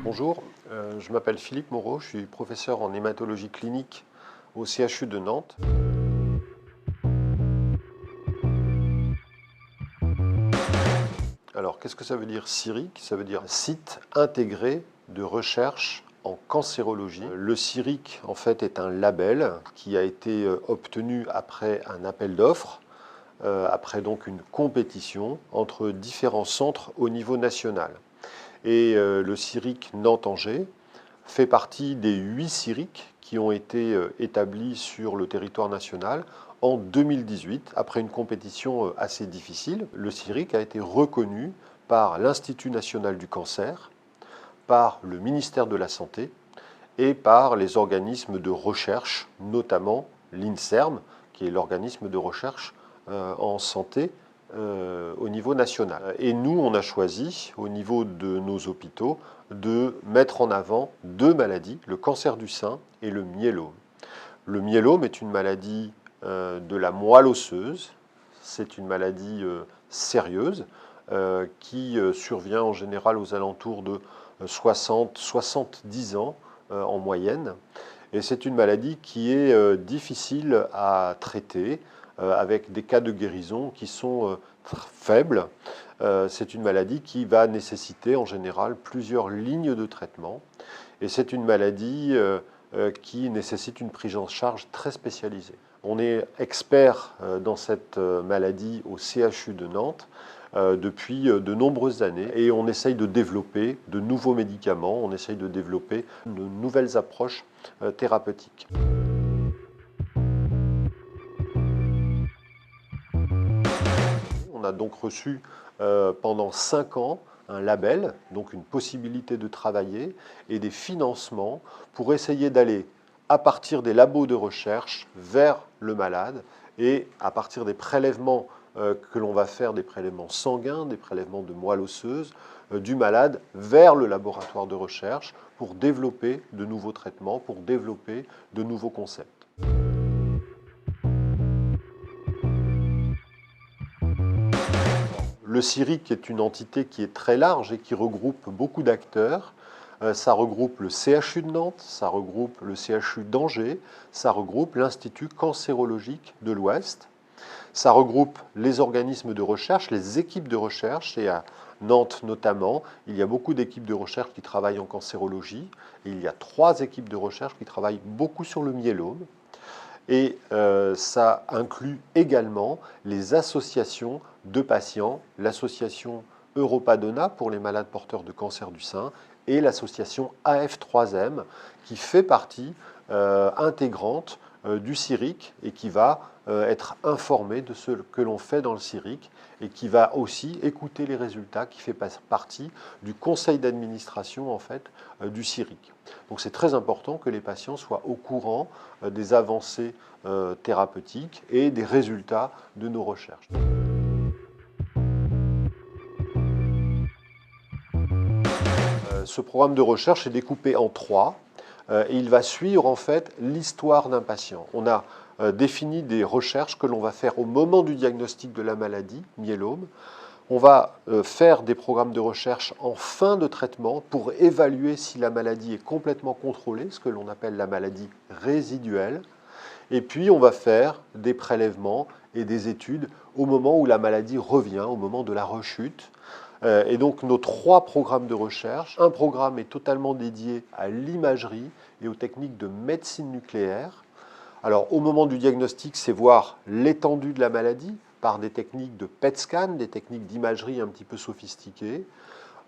Bonjour, je m'appelle Philippe Moreau, je suis professeur en hématologie clinique au CHU de Nantes. Alors, qu'est-ce que ça veut dire CIRIC? Ça veut dire Site intégré de recherche en cancérologie. Le CIRIC, en fait, est un label qui a été obtenu après un appel d'offres, après donc une compétition entre différents centres au niveau national. Et le CIRIC Nantes-Angers fait partie des 8 CIRIC qui ont été établis sur le territoire national en 2018, après une compétition assez difficile. Le CIRIC a été reconnu par l'Institut national du cancer, par le ministère de la Santé et par les organismes de recherche, notamment l'INSERM, qui est l'organisme de recherche en santé au niveau national. Et nous, on a choisi, au niveau de nos hôpitaux, de mettre en avant deux maladies, le cancer du sein et le myélome. Le myélome est une maladie de la moelle osseuse. C'est une maladie sérieuse qui survient en général aux alentours de 60-70 ans en moyenne. Et c'est une maladie qui est difficile à traiter, avec des cas de guérison qui sont faibles. C'est une maladie qui va nécessiter en général plusieurs lignes de traitement. Et c'est une maladie qui nécessite une prise en charge très spécialisée. On est expert dans cette maladie au CHU de Nantes depuis de nombreuses années et on essaye de développer de nouveaux médicaments, on essaye de développer de nouvelles approches thérapeutiques. On a donc reçu pendant 5 ans un label, donc une possibilité de travailler et des financements pour essayer d'aller à partir des labos de recherche vers le malade et à partir des prélèvements que l'on va faire, des prélèvements sanguins, des prélèvements de moelle osseuse, du malade vers le laboratoire de recherche pour développer de nouveaux traitements, pour développer de nouveaux concepts. Le CIRIC est une entité qui est très large et qui regroupe beaucoup d'acteurs. Ça regroupe le CHU de Nantes, ça regroupe le CHU d'Angers, ça regroupe l'Institut cancérologique de l'Ouest. Ça regroupe les organismes de recherche, les équipes de recherche, et à Nantes notamment, il y a beaucoup d'équipes de recherche qui travaillent en cancérologie, et il y a 3 équipes de recherche qui travaillent beaucoup sur le myélome. Et ça inclut également les associations de patients, l'association Europadona pour les malades porteurs de cancer du sein et l'association AF3M qui fait partie intégrante du CIRIC et qui va être informée de ce que l'on fait dans le CIRIC et qui va aussi écouter les résultats, qui fait partie du conseil d'administration en fait du CIRIC. Donc c'est très important que les patients soient au courant des avancées thérapeutiques et des résultats de nos recherches. Ce programme de recherche est découpé en 3 et il va suivre en fait l'histoire d'un patient. On a défini des recherches que l'on va faire au moment du diagnostic de la maladie, myélome. On va faire des programmes de recherche en fin de traitement pour évaluer si la maladie est complètement contrôlée, ce que l'on appelle la maladie résiduelle. Et puis on va faire des prélèvements et des études au moment où la maladie revient, au moment de la rechute. Et donc nos 3 programmes de recherche, un programme est totalement dédié à l'imagerie et aux techniques de médecine nucléaire. Alors au moment du diagnostic, c'est voir l'étendue de la maladie par des techniques de PET scan, des techniques d'imagerie un petit peu sophistiquées.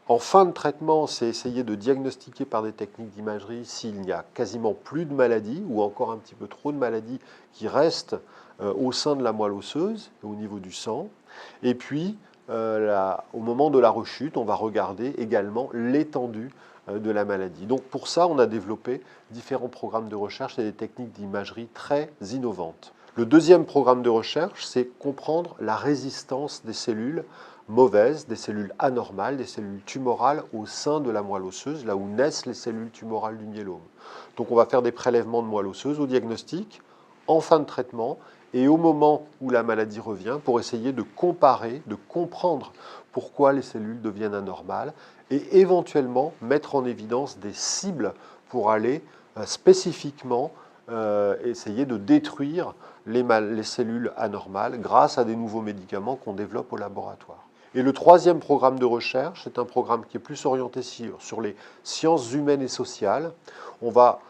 En fin de traitement, c'est essayer de diagnostiquer par des techniques d'imagerie s'il n'y a quasiment plus de maladies ou encore un petit peu trop de maladies qui restent au sein de la moelle osseuse, au niveau du sang. Et puis, au moment de la rechute, on va regarder également l'étendue de la maladie. Donc pour ça, on a développé différents programmes de recherche et des techniques d'imagerie très innovantes. Le deuxième programme de recherche, c'est comprendre la résistance des cellules mauvaises, des cellules anormales, des cellules tumorales au sein de la moelle osseuse, là où naissent les cellules tumorales du myélome. Donc on va faire des prélèvements de moelle osseuse au diagnostic, en fin de traitement et au moment où la maladie revient pour essayer de comparer, de comprendre pourquoi les cellules deviennent anormales, et éventuellement mettre en évidence des cibles pour aller spécifiquement essayer de détruire les cellules anormales grâce à des nouveaux médicaments qu'on développe au laboratoire. Et le troisième programme de recherche, c'est un programme qui est plus orienté sur les sciences humaines et sociales. On va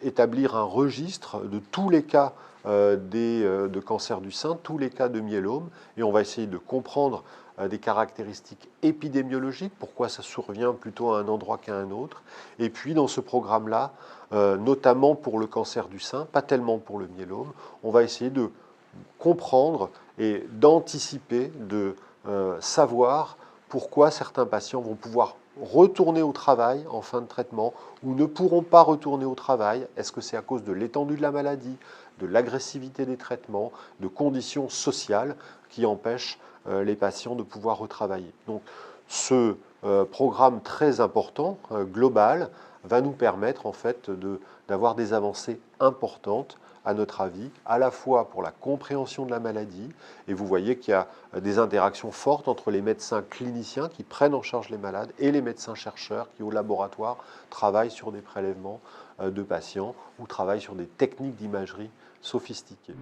établir un registre de tous les cas de cancer du sein, tous les cas de myélome, et on va essayer de comprendre des caractéristiques épidémiologiques, pourquoi ça survient plutôt à un endroit qu'à un autre. Et puis dans ce programme-là, notamment pour le cancer du sein, pas tellement pour le myélome, on va essayer de comprendre et d'anticiper, de savoir pourquoi certains patients vont pouvoir retourner au travail en fin de traitement ou ne pourront pas retourner au travail. Est-ce que c'est à cause de l'étendue de la maladie, de l'agressivité des traitements, de conditions sociales qui empêchent les patients de pouvoir retravailler? Donc ce programme très important, global, va nous permettre en fait d'avoir des avancées importantes à notre avis, à la fois pour la compréhension de la maladie, et vous voyez qu'il y a des interactions fortes entre les médecins cliniciens qui prennent en charge les malades et les médecins chercheurs qui, au laboratoire, travaillent sur des prélèvements de patients ou travaillent sur des techniques d'imagerie sophistiquées.